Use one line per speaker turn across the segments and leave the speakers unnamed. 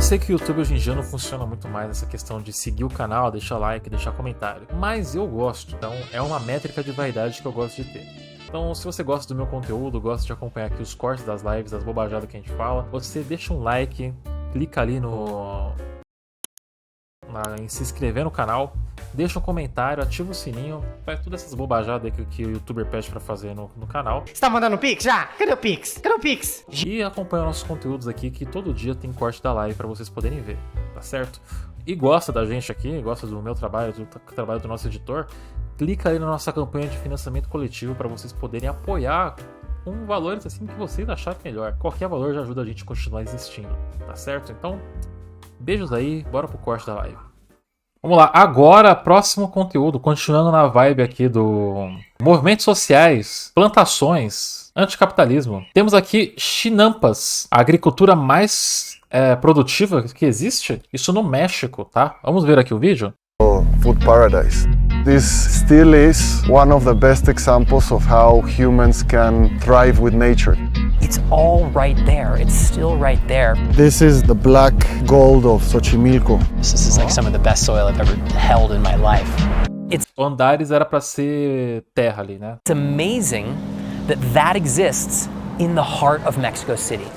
sei que o YouTube hoje em dia não funciona muito mais essa questão de seguir o canal, deixar like, deixar comentário, mas eu gosto, então é uma métrica de vaidade que eu gosto de ter. Então, se você gosta do meu conteúdo, gosta de acompanhar aqui os cortes das lives, das bobajadas que a gente fala, você deixa um like, clica ali em se inscrever no canal, deixa um comentário, ativa o sininho, faz todas essas bobajadas aí que o YouTuber pede pra fazer no canal.
Você tá mandando Pix já? Cadê o Pix? Cadê o Pix?
E acompanha nossos conteúdos aqui, que todo dia tem corte da live pra vocês poderem ver, tá certo? E gosta da gente aqui, gosta do meu trabalho, do trabalho do nosso editor, clica aí na nossa campanha de financiamento coletivo para vocês poderem apoiar com valores assim que vocês acharem melhor. Qualquer valor já ajuda a gente a continuar existindo, tá certo? Então, beijos aí, bora pro corte da live. Vamos lá, agora, próximo conteúdo, continuando na vibe aqui do movimentos sociais, plantações, anticapitalismo. Temos aqui Chinampas, a agricultura mais produtiva que existe, isso no México, tá? Vamos ver aqui o vídeo?
Food paradise. This still is one of the best examples of how humans can thrive with nature.
It's all right there. It's still right there.
This is the black gold of Xochimilco.
This is like some of the best soil I've ever held in my life.
Andares era para ser terra ali, né?
It's amazing that exists in the heart of Mexico City.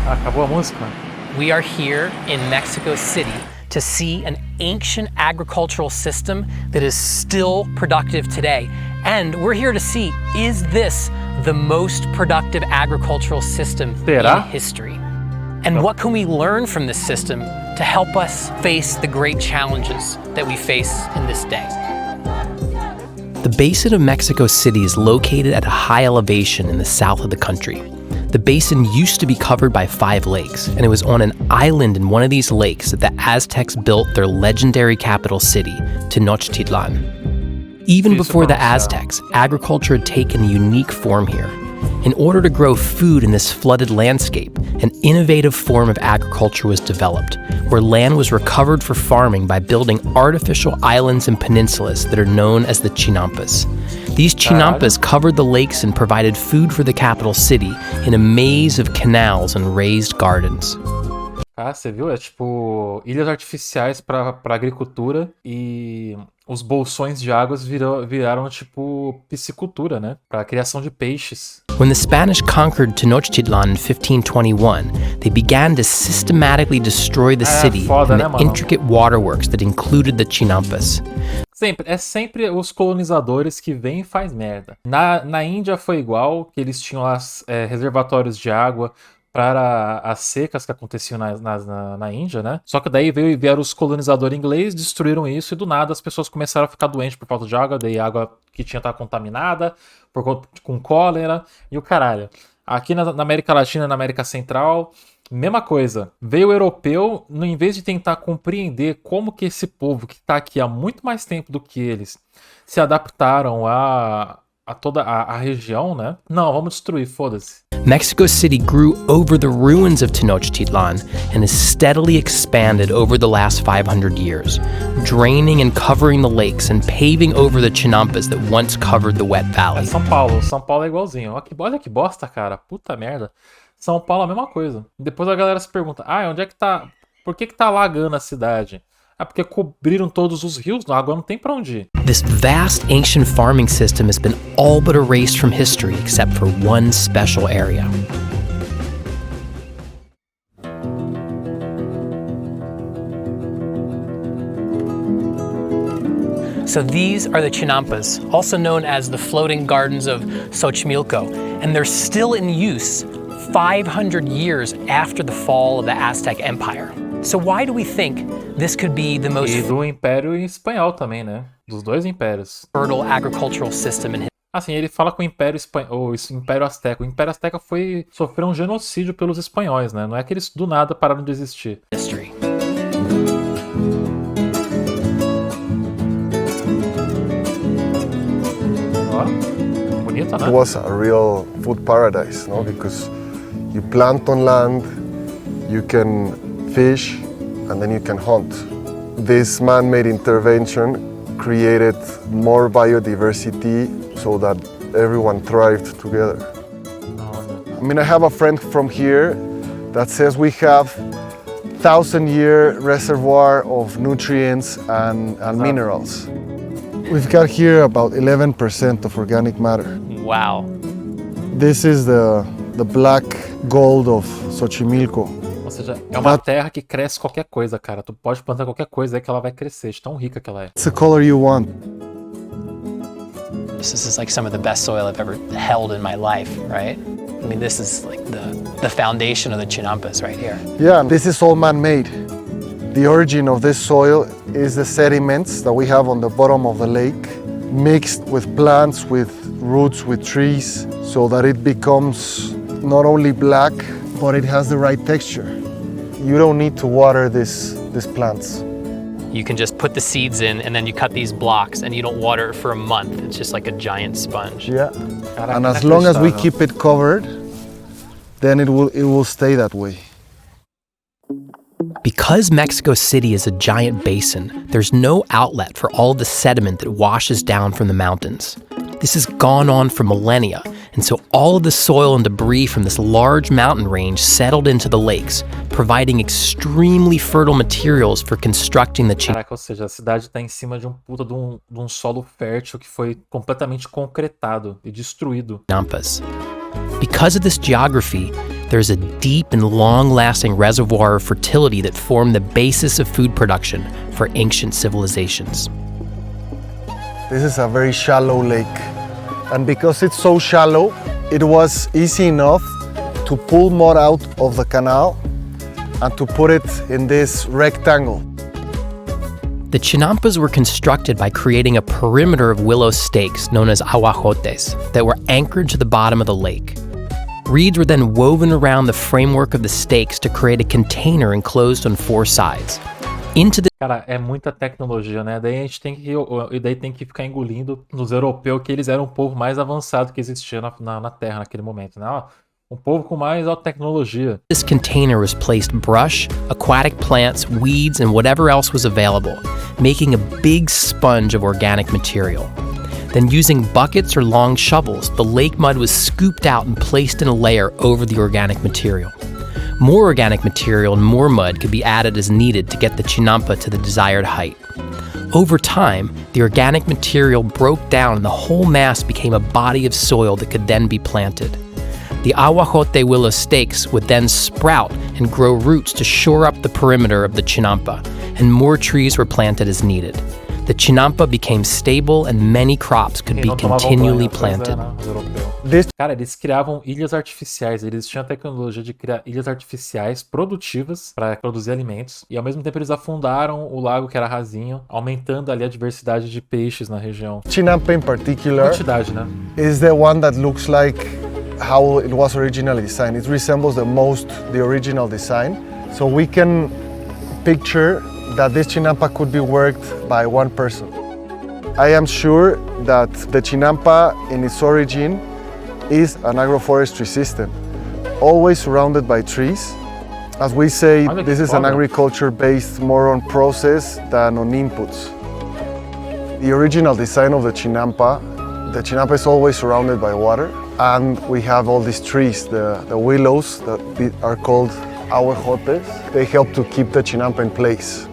Acabou a música?
We are here in Mexico City to see an ancient agricultural system that is still productive today. And we're here to see, is this the most productive agricultural system in history? And what can we learn from this system to help us face the great challenges that we face in this day? The basin of Mexico City is located at a high elevation in the south of the country. The basin used to be covered by 5 lakes, and it was on an island in one of these lakes that the Aztecs built their legendary capital city, Tenochtitlan. Even before the Aztecs, agriculture had taken a unique form here. In order to grow food in this flooded landscape, an innovative form of agriculture was developed, where land was recovered for farming by building artificial islands and peninsulas that are known as the Chinampas. These Chinampas covered the lakes and provided food for the capital city in a maze of canals and raised gardens.
Ah, você viu? É tipo ilhas artificiais para agricultura e os bolsões de águas viraram tipo piscicultura, né? Para criação de peixes.
When the Spanish conquered Tenochtitlan in 1521, they began to systematically destroy the city and the intricate waterworks that included the Chinampas.
É sempre os colonizadores que vêm e faz merda. Na Índia foi igual, que eles tinham lá reservatórios de água para as secas que aconteciam na Índia, né? Só que daí vieram os colonizadores ingleses, destruíram isso e do nada as pessoas começaram a ficar doentes por falta de água, daí a água que tinha estava contaminada, com cólera e o caralho. Aqui na América Latina, na América Central, mesma coisa. Veio o europeu, em vez de tentar compreender como que esse povo que está aqui há muito mais tempo do que eles se adaptaram a toda a região, né? Não, vamos destruir, foda-se.
Mexico City grew over the ruins of Tenochtitlan and has steadily expanded over the last 500 years, draining and covering the lakes and paving over the Chinampas that once covered the wet valley.
São Paulo é igualzinho. Olha que bosta, cara. Puta merda. São Paulo é a mesma coisa. Depois a galera se pergunta, onde é que tá... Por que tá alagando a cidade? Porque cobriram todos os rios, a água não tem pra onde ir.
This vast ancient farming system has been all but erased from history except for one special area. So these are the Chinampas, also known as the floating gardens of Xochimilco, and they're still in use 500 years after the fall of the Aztec Empire. So why do we think this could be the most...
E do Império Espanhol também, né? Dos dois impérios.
...fertile agricultural system in history.
Assim, ele fala com o Império Espanhol, o Império Azteca. O Império Azteca sofreu um genocídio pelos espanhóis, né? Não é que eles do nada pararam de existir. Ó, bonito, né?
It was a real food paradise, no? Because you plant on land, you can fish, and then you can hunt. This man-made intervention created more biodiversity so that everyone thrived together. I mean, I have a friend from here that says we have 1,000-year reservoir of nutrients and minerals. We've got here about 11% of organic matter.
Wow.
This is the black gold of Xochimilco.
Ou seja, é uma terra que cresce qualquer coisa, cara. Tu pode plantar qualquer coisa aí que ela vai crescer, de tão rica que ela é.
It's the color you want.
This is like some of the best soil I've ever held in my life, right? I mean, this is like the foundation of the Chinampas right here.
Yeah, this is all man-made. The origin of this soil is the sediments that we have on the bottom of the lake, mixed with plants, with roots, with trees, so that it becomes not only black, but it has the right texture. You don't need to water these plants.
You can just put the seeds in and then you cut these blocks and you don't water it for a month. It's just like a giant sponge.
Yeah.
Caraca,
And as long as we keep it covered, then it will stay that way.
Because Mexico City is a giant basin, there's no outlet for all the sediment that washes down from the mountains. This has gone on for millennia, and so all of the soil and debris from this large mountain range settled into the lakes, providing extremely fertile materials for constructing the
Caraca, ou seja, a cidade tá em cima de um puta de um solo fértil que foi completamente concretado e destruído.
Chinampas. Because of this geography, there's a deep and long-lasting reservoir of fertility that formed the basis of food production for ancient civilizations.
This is a very shallow lake. And because it's so shallow, it was easy enough to pull mud out of the canal and to put it in this rectangle.
The Chinampas were constructed by creating a perimeter of willow stakes known as aguajotes that were anchored to the bottom of the lake. Reeds were then woven around the framework of the stakes to create a container enclosed on four sides. Into the
Cara, é muita tecnologia, né? Daí a gente tem que ficar engolindo nos europeus que eles eram o povo mais avançado que existia na Terra naquele momento, né? Ó, um povo com mais alta tecnologia.
This container was placed brush, aquatic plants, weeds, and whatever else was available, making a big sponge of organic material. Then using buckets or long shovels, the lake mud was scooped out and placed in a layer over the organic material. More organic material and more mud could be added as needed to get the chinampa to the desired height. Over time, the organic material broke down and the whole mass became a body of soil that could then be planted. The aguajote willow stakes would then sprout and grow roots to shore up the perimeter of the chinampa, and more trees were planted as needed. The chinampa became stable and many crops could be continually planted.
Cara, eles criavam ilhas artificiais, eles tinham a tecnologia de criar ilhas artificiais produtivas para produzir alimentos, e ao mesmo tempo eles afundaram o lago que era rasinho, aumentando ali a diversidade de peixes na região.
Chinampa in particular
Quantidade, né?
is the one that looks like how it was originally designed. It resembles the most the original design. So we can picture that this chinampa could be worked by one person. I am sure that the chinampa in its origin is an agroforestry system, always surrounded by trees. As we say, this is an agriculture based more on process than on inputs. The original design of the chinampa is always surrounded by water, and we have all these trees, the willows that are called aguajotes. They help to keep the chinampa in place.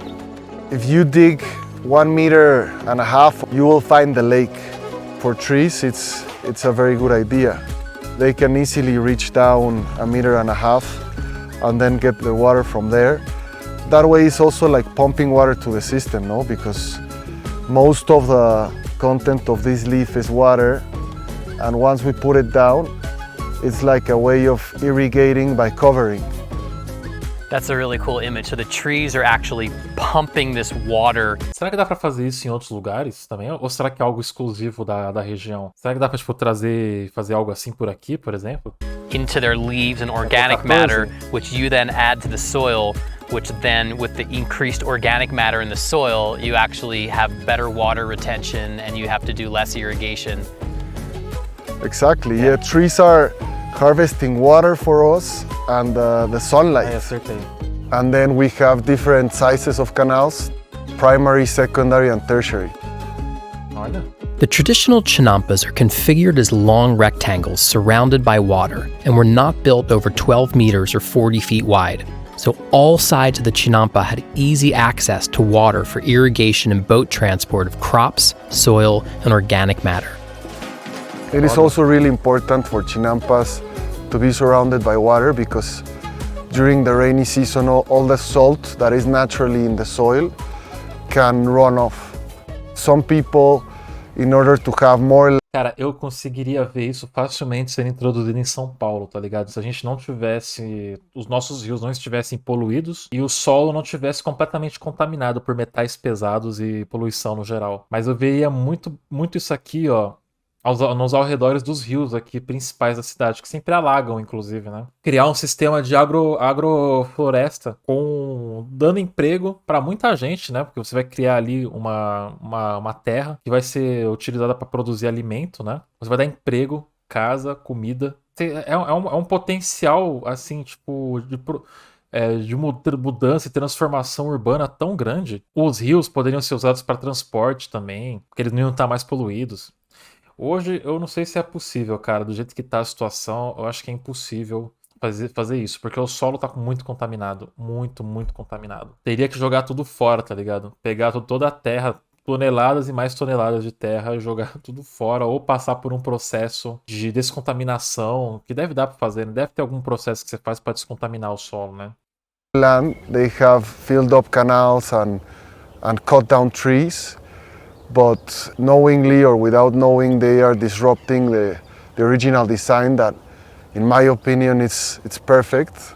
If you dig 1.5 meters, you will find the lake. For trees, it's a very good idea. They can easily reach down 1.5 meters and then get the water from there. That way it's also like pumping water to the system, no? Because most of the content of this leaf is water, and once we put it down, it's like a way of irrigating by covering.
That's a really cool image. So the trees are actually pumping this water.
Será que dá pra fazer isso em outros lugares também? Ou será que é algo exclusivo da região? Será que dá pra fazer algo assim por aqui, por exemplo?
Into their leaves and organic matter, which you then add to the soil, which then with the increased organic matter in the soil, you actually have better water retention and you have to do less irrigation.
Exactly. Yeah, trees are harvesting water for us and the sunlight.
Aí, acertei.
And then we have different sizes of canals, primary, secondary, and tertiary.
Olha.
The traditional Chinampas are configured as long rectangles surrounded by water and were not built over 12 meters or 40 feet wide. So all sides of the Chinampa had easy access to water for irrigation and boat transport of crops, soil, and organic matter.
It is also really important for Chinampas to be surrounded by water because during the rainy season, all the salt that is naturally in the soil can run off. Some people, in order to have more...
Cara, eu conseguiria ver isso facilmente sendo introduzido em São Paulo, tá ligado? Se a gente não tivesse... Os nossos rios não estivessem poluídos e o solo não tivesse completamente contaminado por metais pesados e poluição no geral. Mas eu veria muito isso aqui, ó, nos arredores dos rios aqui principais da cidade, que sempre alagam, inclusive, né? Criar um sistema de agrofloresta dando emprego para muita gente, né? Porque você vai criar ali uma terra que vai ser utilizada para produzir alimento, né? Você vai dar emprego, casa, comida. É um potencial, assim, tipo, de mudança e transformação urbana tão grande. Os rios poderiam ser usados para transporte também, porque eles não iam estar mais poluídos. Hoje eu não sei se é possível, cara. Do jeito que tá a situação, eu acho que é impossível fazer isso, porque o solo tá muito contaminado. Muito contaminado. Teria que jogar tudo fora, tá ligado? Pegar toda a terra, toneladas e mais toneladas de terra, e jogar tudo fora, ou passar por um processo de descontaminação, que deve dar pra fazer, né? Deve ter algum processo que você faz para descontaminar o solo, né?
Land, they have filled up canals and cut down trees. But knowingly or without knowing, they are disrupting the original design that, in my opinion, it's perfect.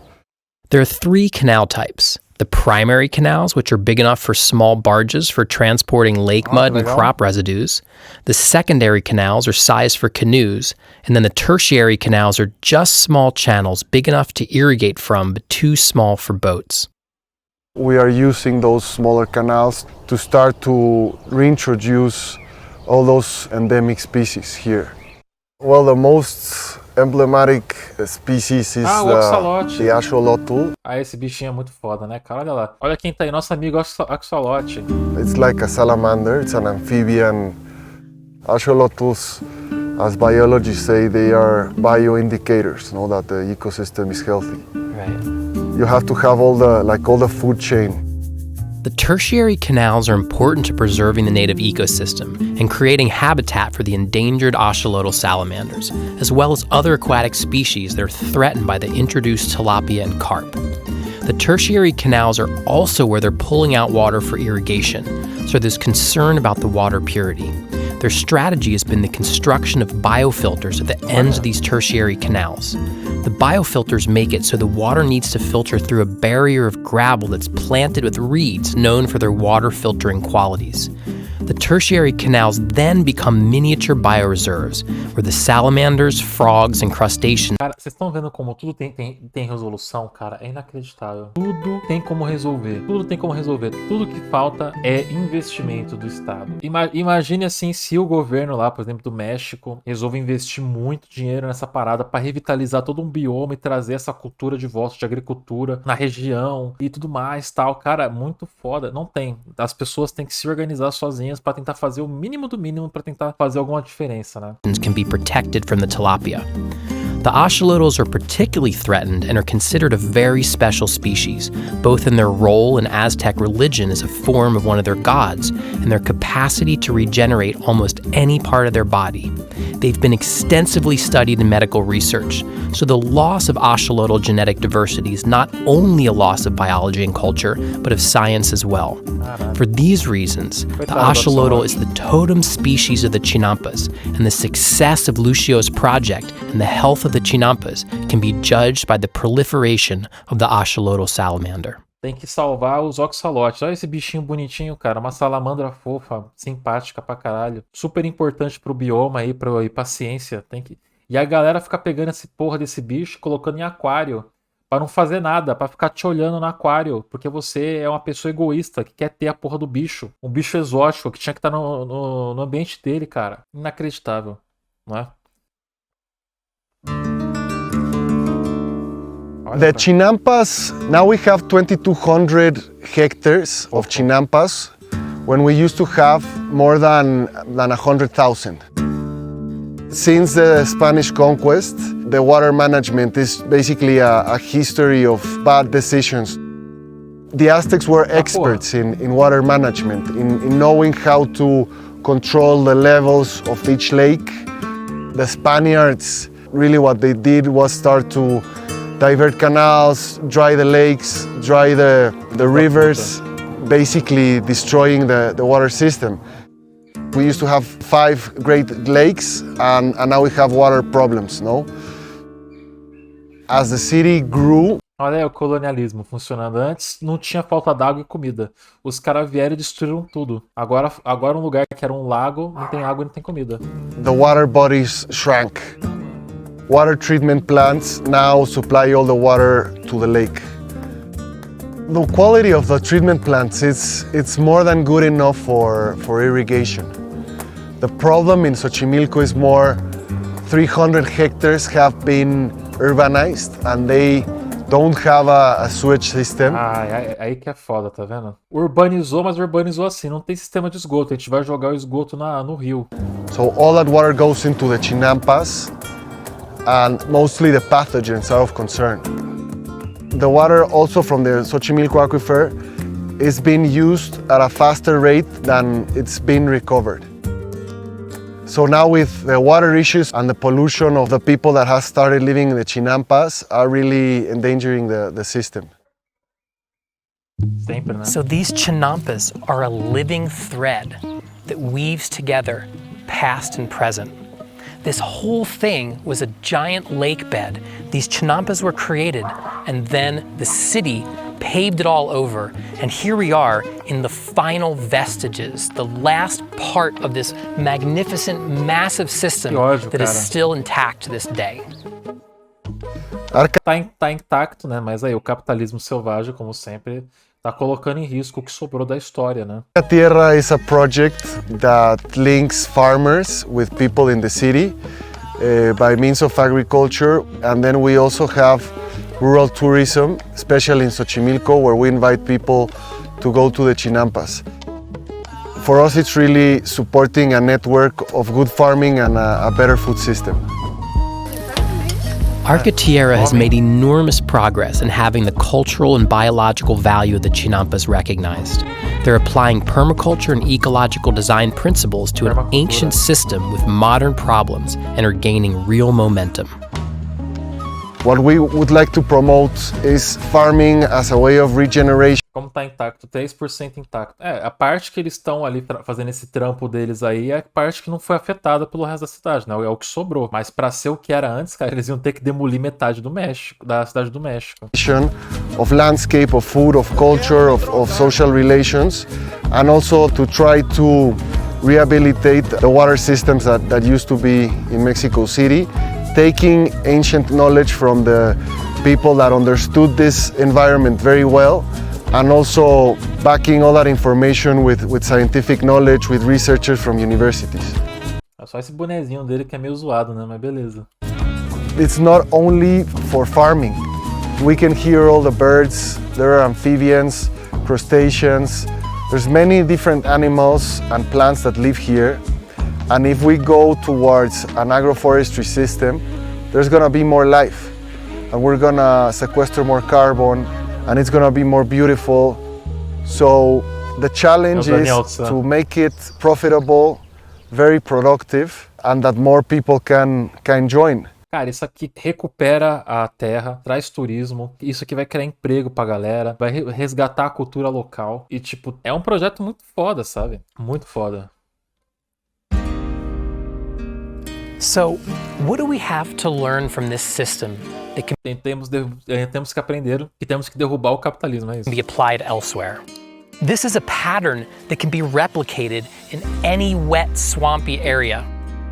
There are 3 canal types. The primary canals, which are big enough for small barges for transporting lake mud and crop residues. The secondary canals are sized for canoes. And then the tertiary canals are just small channels big enough to irrigate from, but too small for boats.
We are using those smaller canals to start to reintroduce all those endemic species here. Well, the most emblematic species is the axolotl.
Ah, esse bichinho é muito foda, né, cara? Olha lá. Olha quem tá aí, nosso amigo axolote.
It's like a salamander, it's an amphibian. Axolotls, as biologists say, they are bioindicators, know that the ecosystem is healthy.
Right.
You have to have all the food chain.
The tertiary canals are important to preserving the native ecosystem and creating habitat for the endangered axolotl salamanders, as well as other aquatic species that are threatened by the introduced tilapia and carp. The tertiary canals are also where they're pulling out water for irrigation, so there's concern about the water purity. Their strategy has been the construction of biofilters at the ends of these tertiary canals. The biofilters make it so the water needs to filter through a barrier of gravel that's planted with reeds known for their water filtering qualities. The tertiary canals then become miniature bioreserves, where the salamanders, frogs, and crustaceans...
Cara, vocês estão vendo como tudo tem resolução, cara? É inacreditável. Tudo tem como resolver. Tudo que falta é investimento do Estado. Imagine assim, se o governo lá, por exemplo, do México, resolve investir muito dinheiro nessa parada para revitalizar todo um bioma e trazer essa cultura de volta de agricultura na região e tudo mais, tal. Cara, muito foda. Não tem. As pessoas têm que se organizar sozinhas para tentar fazer o mínimo do mínimo para tentar fazer alguma diferença, né?
Can be protected from the tilapia. The axolotls are particularly threatened and are considered a very special species, both in their role in Aztec religion as a form of one of their gods and their capacity to regenerate almost any part of their body. They've been extensively studied in medical research, so the loss of axolotl genetic diversity is not only a loss of biology and culture, but of science as well. For these reasons, the axolotl is the totem species of the Chinampas, and the success of Lucio's project and the health of the Chinampas can be judged by the proliferation of the axolotl salamander.
Tem que salvar os oxalotes. Olha esse bichinho bonitinho, cara. Uma salamandra fofa, simpática pra caralho. Super importante pro bioma aí, pra ciência. E a galera fica pegando esse porra desse bicho, colocando em aquário. Pra não fazer nada, pra ficar te olhando no aquário. Porque você é uma pessoa egoísta que quer ter a porra do bicho. Um bicho exótico que tinha que estar no ambiente dele, cara. Inacreditável, não é?
The Chinampas, now we have 2,200 hectares of Chinampas, when we used to have more than 100,000. Since the Spanish conquest, the water management is basically a history of bad decisions. The Aztecs were experts in water management, in knowing how to control the levels of each lake. The Spaniards, really what they did was start to divert canals, dry the lakes, dry the rivers, basically destroying the water system. We used to have 5 great lakes and now we have water problems, no? As the city grew,
olha aí o colonialismo funcionando. Antes não tinha falta d'água e comida. Os caras vieram e destruíram tudo. Agora um lugar que era um lago, não tem água e não tem comida.
the water bodies shrank. Water treatment plants now supply all the water to the lake. The quality of the treatment plants, it's more than good enough for irrigation. The problem in Xochimilco is more 300 hectares have been urbanized and they don't have a sewage system.
Aí que é foda, tá vendo? Urbanizou, mas urbanizou assim, não tem sistema de esgoto. A gente vai jogar o esgoto no rio.
So all that water goes into the Chinampas and mostly the pathogens are of concern. The water also from the Xochimilco aquifer is being used at a faster rate than it's been recovered. So now with the water issues and the pollution of the people that have started living in the Chinampas are really endangering the system.
Sempre, né?
So these Chinampas are a living thread that weaves together past and present. This whole thing was a giant lake bed. These Chinampas were created, and then the city paved it all over. And here we are in the final vestiges, the last part of this magnificent, massive system that is still intact to this day.
Tá intacto, né? Mas aí o capitalismo selvagem, como sempre, tá colocando em risco o que sobrou da história, né?
Tierra is a project that links farmers with people in the city by means of agriculture, and then we also have rural tourism, especially in Xochimilco, where we invite people to go to the Chinampas. For us, it's really supporting a network of good farming and a better food system.
Arca Tierra has made enormous progress in having the cultural and biological value of the Chinampas recognized. They're applying permaculture and ecological design principles to an ancient system with modern problems and are gaining real momentum.
What we would like to promote is farming as a way of regeneration.
Como tá intacto, 3% intacto. A parte que eles estão ali fazendo esse trampo deles aí é a parte que não foi afetada pelo resto da cidade, né? É o que sobrou. Mas pra ser o que era antes, cara, eles iam ter que demolir metade do México, da cidade do México.
Of landscape, of food, of culture, of social relations, and also to try to rehabilitate the water systems that used to be in Mexico City, taking ancient knowledge from the people that understood this environment very well, and also backing all that information with scientific knowledge, with researchers from universities.
É só esse bonezinho dele que é meio zoado, né? Mas beleza.
It's not only for farming. We can hear all the birds, there are amphibians, crustaceans, there's many different animals and plants that live here. And if we go towards an agroforestry system, there's gonna be more life. And we're gonna sequester more carbon, and it's gonna be more beautiful. So the challenge is to make it profitable, very productive, and that more people can join.
Cara, isso aqui recupera a terra, traz turismo, isso aqui vai criar emprego pra galera, vai resgatar a cultura local. E, tipo, é um projeto muito foda, sabe? Muito foda.
So, what do we have to learn from this system that can
Temos que aprender que temos que derrubar o capitalismo, é isso.
be applied elsewhere? This is a pattern that can be replicated in any wet, swampy area.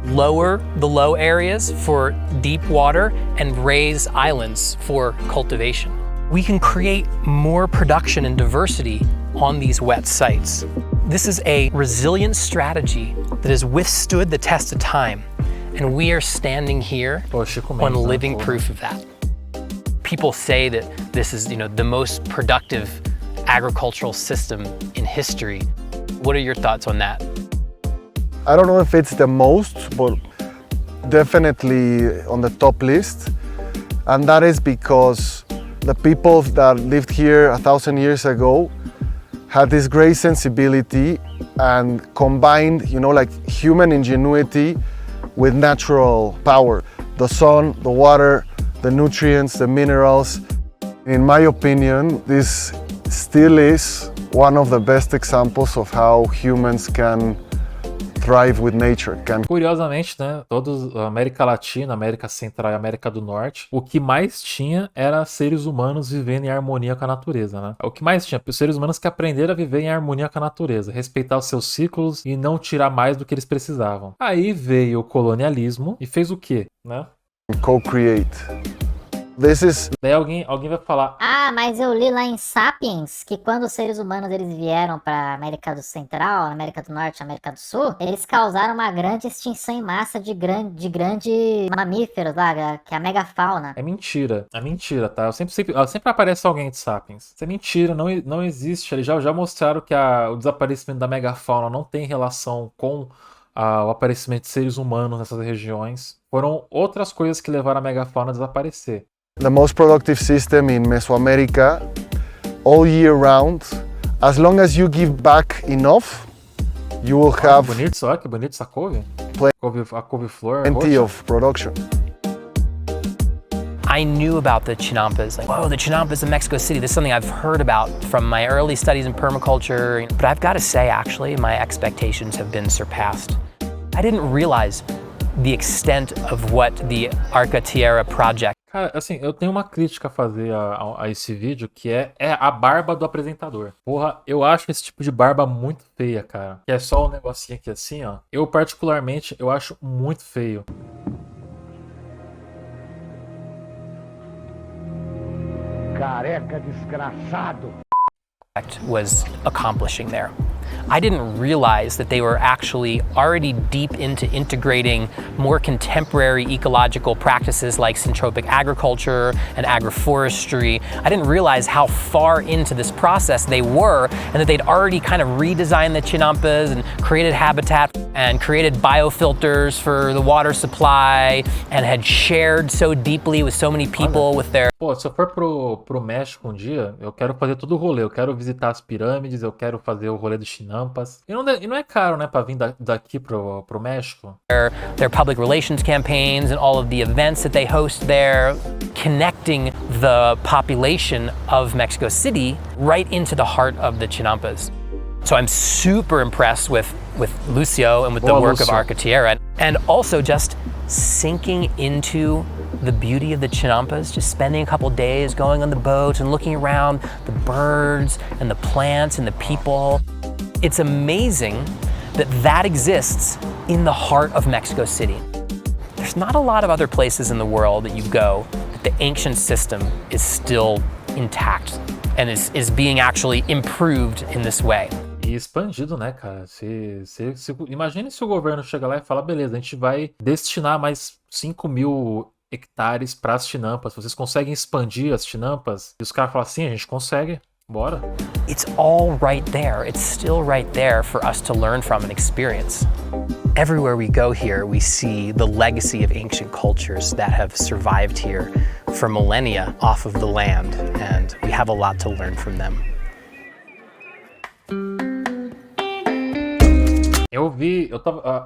Lower the low areas for deep water and raise islands for cultivation. We can create more production and diversity on these wet sites. This is a resilient strategy that has withstood the test of time, and we are standing here on living proof of that. people say that this is, the most productive agricultural system in history. What are your thoughts on that?
I don't know if it's the most, but definitely on the top list. And that is because the people that lived here 1,000 years ago had this great sensibility and combined, like human ingenuity with natural power. The sun, the water, the nutrients, the minerals. In my opinion, this still is one of the best examples of how humans can thrive with nature.
Curiosamente, né, todos, América Latina, América Central e América do Norte, o que mais tinha era seres humanos vivendo em harmonia com a natureza, né? O que mais tinha, os seres humanos que aprenderam a viver em harmonia com a natureza, respeitar os seus ciclos e não tirar mais do que eles precisavam. Aí veio o colonialismo e fez o quê, né?
Co-create.
Daí alguém vai falar:
ah, mas eu li lá em Sapiens que quando os seres humanos eles vieram para América do Central, América do Norte, América do Sul, eles causaram uma grande extinção em massa de grande mamíferos lá, que é a megafauna.
É mentira, tá? Sempre aparece alguém de Sapiens. Isso é mentira, não existe. Eles já mostraram que o desaparecimento da megafauna não tem relação com o aparecimento de seres humanos nessas regiões. Foram outras coisas que levaram a megafauna a desaparecer.
The most productive system in Mesoamerica, all year round. As long as you give back enough, you will have
que bonito essa couve. A couve-flor
plenty
roxa.
of production.
I knew about the Chinampas, like, whoa, the Chinampas in Mexico City. This is something I've heard about from my early studies in permaculture. But I've got to say, actually, my expectations have been surpassed. I didn't realize the extent of what the Arca Tierra project.
Cara, assim, eu tenho uma crítica a fazer a esse vídeo, que é a barba do apresentador. Porra, eu acho esse tipo de barba muito feia, cara. Que é só um negocinho aqui assim, ó. Eu, particularmente, eu acho muito feio.
Careca desgraçado.
Was accomplishing there. I didn't realize that they were actually already deep into integrating more contemporary ecological practices like syntropic agriculture and agroforestry. I didn't realize how far into this process they were, and that they'd already kind of redesigned the Chinampas and created habitat and created biofilters for the water supply and had shared so deeply with so many people with their...
Pô, se eu for pro México um dia, eu quero fazer todo o rolê. Eu quero visitar as pirâmides, eu quero fazer o rolê do Chinampas. E não é caro, né, pra vir daqui pro México.
Their public relations campaigns and all of the events that they host there, connecting the population of Mexico City right into the heart of the Chinampas. So I'm super impressed with Lucio and with the work of Arca Tierra, and also just sinking into the beauty of the Chinampas, just spending a couple days going on the boat and looking around the birds and the plants and the people. It's amazing that exists in the heart of Mexico City. There's not a lot of other places in the world that you go that the ancient system is still intact and is being actually improved in this way.
E expandido, né, cara? Imagine se o governo chega lá e fala: beleza, a gente vai destinar mais 5.000 hectares para as Chinampas. Vocês conseguem expandir as Chinampas? E os caras falam assim: a gente consegue, bora.
It's all right there. It's still right there for us to learn from and experience. Everywhere we go here, we see the legacy of ancient cultures that have survived here for millennia off of the land, and we have a lot to learn from them.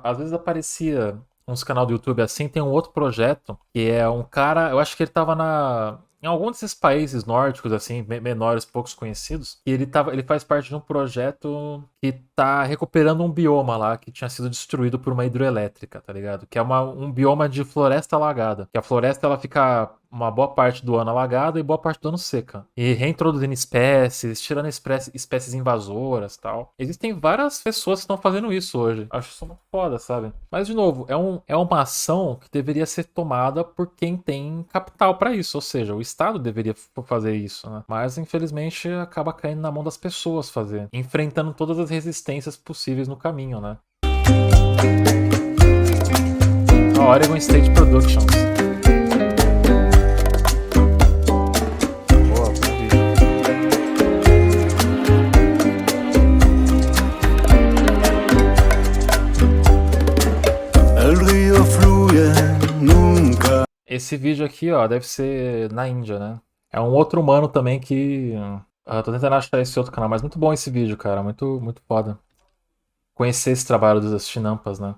Às vezes aparecia uns canal do YouTube assim. Tem um outro projeto que é um cara, eu acho que ele tava em algum desses países nórdicos, assim, menores, poucos conhecidos, e ele faz parte de um projeto que tá recuperando um bioma lá que tinha sido destruído por uma hidroelétrica, tá ligado? Que é um bioma de floresta alagada. Que a floresta, ela fica uma boa parte do ano alagada e boa parte do ano seca. E reintroduzindo espécies, tirando espécies invasoras e tal. Existem várias pessoas que estão fazendo isso hoje. Acho isso muito foda, sabe? Mas, de novo, é uma ação que deveria ser tomada por quem tem capital pra isso. Ou seja, o Estado deveria fazer isso, né? Mas, infelizmente, acaba caindo na mão das pessoas fazer. Enfrentando todas as resistências possíveis no caminho, né? Oregon State Productions. Esse vídeo aqui, ó, deve ser na Índia, né? É um outro humano também que... tô tentando achar esse outro canal, mas muito bom esse vídeo, cara. Muito, muito foda. Conhecer esse trabalho dos Chinampas, né?